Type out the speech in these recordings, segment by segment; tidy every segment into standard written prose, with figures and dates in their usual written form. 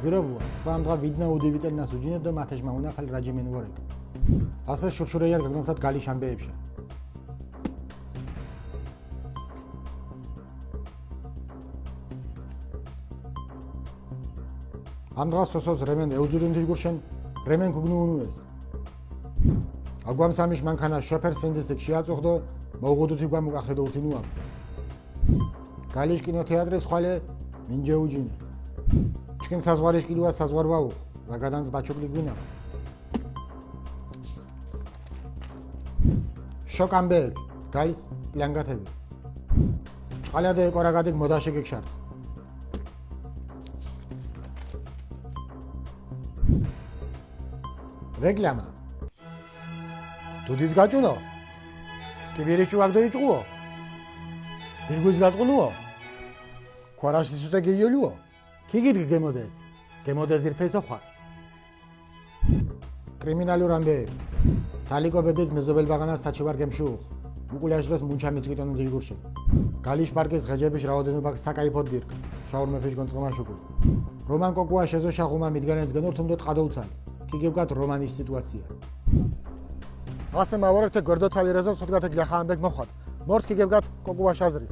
ჟღირებუა თქვა დღა ვიდნა უდივიტელნას უჯინებ და მათეშმა უნახალ რაჯიმენ ვორეკ ასე შურშურეიარ გაგნობთად გალი შამბეებში ამ დღას სოსოს რემენ ეუძურინ დიგურშენ რემენ გუგნუუნუეს აგვამ სამიშ მანქანა შოფერ სენდესეკ შეაწუხდო მოუღუდუთი გვამუკახდო უთინუა გალიში კინოთეატრის ხვალე მინჯეუჯინე ჩკინ საზღვარიშ კილუა საზღვარვაუ რა გადანს ბაჩოკლი გვინა შოკამბე გალის ლანგათები წყალადე ყორაგადე მოდაში გიქშარ რეკლამა დუდის გაჭუნო კიბირიჩუ აგდო იჭუო ბირგუს გაწყუნუო ქორაშის უტე გეიოლუო ქიგიდგ გემოდეს ირფესო ხარ კრიმინალურ ამბე თალიკო ბებეკ მეზობელ ბაღანას საჩივარ გემშუ უკულაშდოს მუნჩა მიწკიტონ დიგურში გალიში პარკის ღეჯების რაოდენობა საკაიფოდ დირკ შაურმეფიშ გონწყმაშუკუ რომან კოკუა შეზო შაღუმა მიდგანენს გენორთუნდო ტყადოუცალი ქიგებგათ რომანის სიტუაცია ასე მავორეთე გორდოთალი რეზო სოდგათე გლახაამბეკ მოხვად მორთ ქიგებგათ კოკუა შაზრი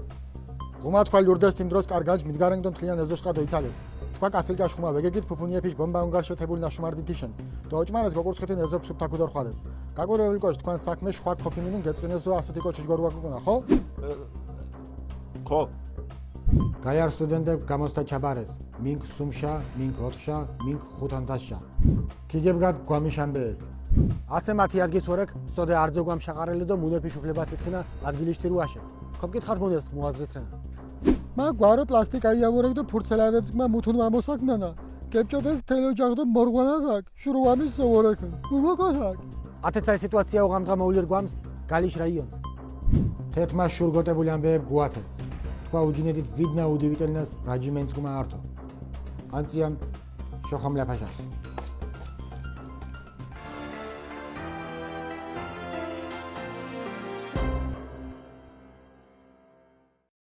ღუმა თქვა ლურდეს იმ დროს კარგანჯ მიდგარენდო მთლიან ეზოშყადო იცალეს თქვა კასილკა შხუმა ვეგეგით ფუფუნიეფიშ ბომბა უნგარშეთებული ნაშუმარდითიშენ დოჭმანეს გოგურცხეთინ ეზო ფსუფთაკუდორ ხვადეს გაგურევილი კოშ თქვენ საქმე შხვა ქოქიმინინ გეწყინეს დო ასეთი კოჩი გორვაკუნა ხო ხო გაიარ სტუდენტებ გამოსთა ჩაბარეს მინკ სუმშა მინკ ოთხშა მინკ ხუთანდაშა ქიგებგათ გვამიშამბე ასე მათი ადგის ვორეკ სოდე არძო გვამშაყარელი და მუნეფიშ უფლებას იხინა ადგილიშთი რუაშე ქობკითხათ მონებს მოაზრისრენა მა გვარო პლასტიკა იავორეკ და ფურცელავებს გმა მუთუნ ამოსაკნანა გებჭობეს თელოჯაღ და მორღვანაზაკ შურვამის სოვორეკ მუმოკოსაკ ათეცაი სიტუაცია უღამდღა მოულერ გვამს გალიში რაიონს თეთმა შურგოტებული ამბეებ გუათე თქვა უჯინედით ვიდნა უდივიტელნას რაჯიმენს გმა ართო ანციან შოხამლაფაშა